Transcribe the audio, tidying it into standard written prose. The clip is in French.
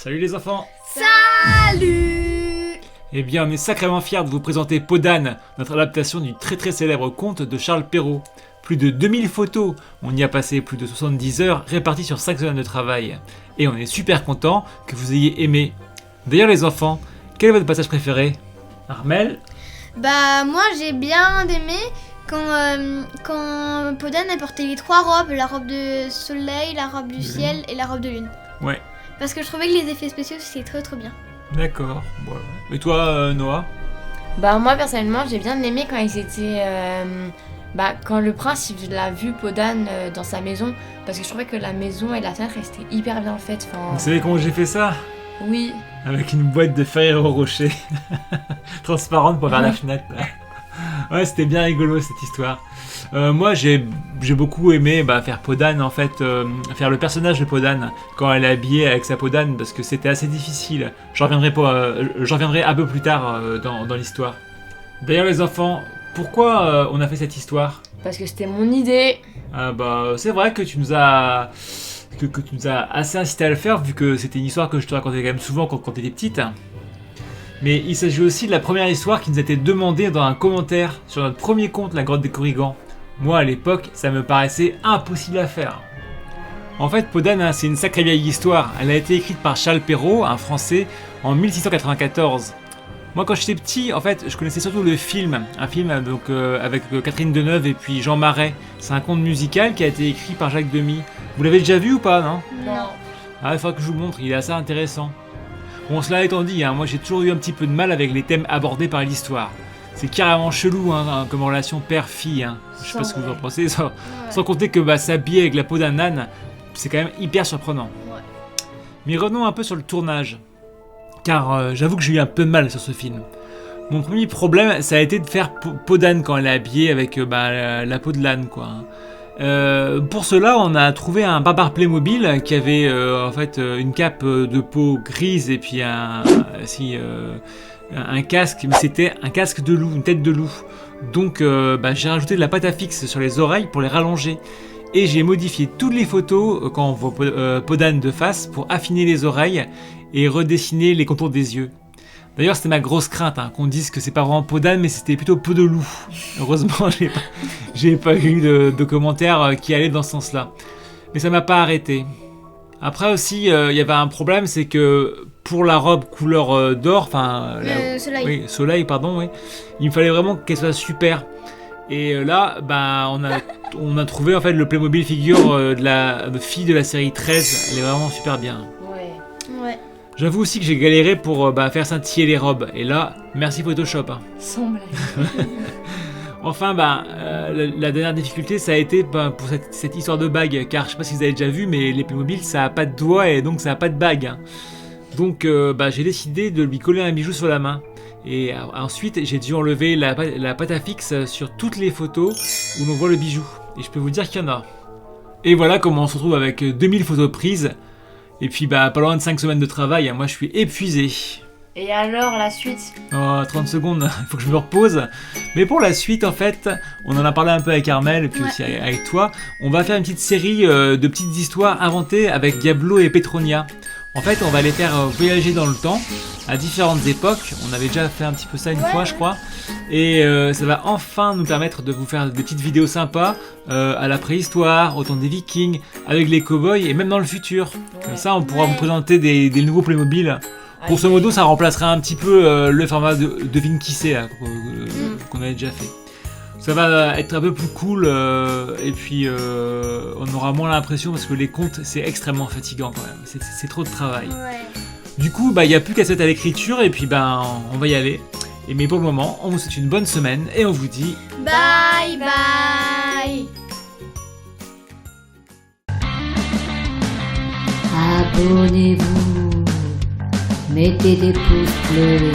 Salut les enfants! Salut! Eh bien, on est sacrément fiers de vous présenter Podane, notre adaptation du très célèbre conte de Charles Perrault. Plus de 2000 photos, on y a passé plus de 70 heures réparties sur 5 semaines de travail. Et on est super content que vous ayez aimé. D'ailleurs les enfants, quel est votre passage préféré? Armel? Bah moi j'ai bien aimé quand Podane a porté les 3 robes, la robe de soleil, la robe du ciel et la robe de lune. Ouais. Parce que je trouvais que les effets spéciaux c'était très bien. D'accord. Bon. Et toi Noah? Bah moi personnellement j'ai bien aimé quand ils étaient... quand le prince il a vu Podane dans sa maison, parce que je trouvais que la maison et la fenêtre étaient hyper bien faites. Vous savez comment j'ai fait ça? Oui. Avec une boîte de Ferrero Rocher transparente pour faire la fenêtre. Ouais, c'était bien rigolo cette histoire. Moi j'ai beaucoup aimé faire Podane en fait, faire le personnage de Podane quand elle est habillée avec sa Podane, parce que c'était assez difficile. J'en reviendrai un peu plus tard dans l'histoire. D'ailleurs les enfants, pourquoi on a fait cette histoire? Parce que c'était mon idée. C'est vrai que tu nous as assez incité à le faire, vu que c'était une histoire que je te racontais quand même souvent quand tu étais petite. Mais il s'agit aussi de la première histoire qui nous a été demandée dans un commentaire sur notre premier conte, La Grotte des Korrigans. Moi à l'époque, ça me paraissait impossible à faire. En fait, Podane, c'est une sacrée vieille histoire. Elle a été écrite par Charles Perrault, un Français, en 1694. Moi quand j'étais petit, en fait, je connaissais surtout le film. Un film avec Catherine Deneuve et puis Jean Marais. C'est un conte musical qui a été écrit par Jacques Demy. Vous l'avez déjà vu ou pas, non? Non. Ah, il faudra que je vous montre, il est assez intéressant. Bon, cela étant dit, moi j'ai toujours eu un petit peu de mal avec les thèmes abordés par l'histoire. C'est carrément chelou comme relation père-fille. Je sais pas ce que vous en pensez, sans compter que s'habiller avec la peau d'un âne, c'est quand même hyper surprenant. Ouais. Mais revenons un peu sur le tournage. Car j'avoue que j'ai eu un peu de mal sur ce film. Mon premier problème, ça a été de faire Podane quand elle est habillée avec la peau de l'âne, quoi. Pour cela, on a trouvé un barbare Playmobil qui avait une cape de peau grise et puis un casque, mais c'était un casque de loup, une tête de loup. Donc j'ai rajouté de la pâte à fixe sur les oreilles pour les rallonger. Et j'ai modifié toutes les photos quand on voit Podane de face pour affiner les oreilles et redessiner les contours des yeux. D'ailleurs, c'était ma grosse crainte, qu'on dise que c'est pas vraiment Podane, mais c'était plutôt peau de loup. Heureusement, j'ai pas eu de commentaires qui allaient dans ce sens-là. Mais ça m'a pas arrêté. Après aussi, il y avait un problème, c'est que pour la robe couleur d'or, soleil. Oui, soleil, pardon, oui. Il me fallait vraiment qu'elle soit super. Et là, on a trouvé en fait le Playmobil figure de la fille de la série 13. Elle est vraiment super bien. Ouais. J'avoue aussi que j'ai galéré pour faire scintiller les robes. Et là, merci Photoshop. Sans blague. Enfin, la dernière difficulté, ça a été pour cette histoire de bague. Car je sais pas si vous avez déjà vu, mais les Playmobil, ça a pas de doigts et donc ça a pas de bague. Donc j'ai décidé de lui coller un bijou sur la main. Et ensuite, j'ai dû enlever la pâte à fixe sur toutes les photos où l'on voit le bijou. Et je peux vous dire qu'il y en a. Et voilà comment on se retrouve avec 2000 photos prises. Et puis pas loin de 5 semaines de travail. Moi je suis épuisé. Et alors la suite? 30 secondes, il faut que je me repose. Mais pour la suite, en fait, on en a parlé un peu avec Armel et puis aussi avec toi. On va faire une petite série de petites histoires inventées avec Diablo et Petronia. En fait, on va les faire voyager dans le temps, à différentes époques. On avait déjà fait un petit peu ça une fois, je crois. Et ça va enfin nous permettre de vous faire des petites vidéos sympas à la préhistoire, au temps des Vikings, avec les cow-boys et même dans le futur. Comme ça, on pourra vous présenter des nouveaux Playmobil. Grosso modo, ça remplacera un petit peu le format de Devine qui c'est qu'on avait déjà fait. Ça va être un peu plus cool et puis on aura moins l'impression parce que les contes c'est extrêmement fatigant quand même, c'est trop de travail. Ouais. Du coup il n'y a plus qu'à se mettre à l'écriture et puis on va y aller. Mais pour le moment on vous souhaite une bonne semaine et on vous dit Bye bye. Abonnez-vous, mettez des pouces bleus.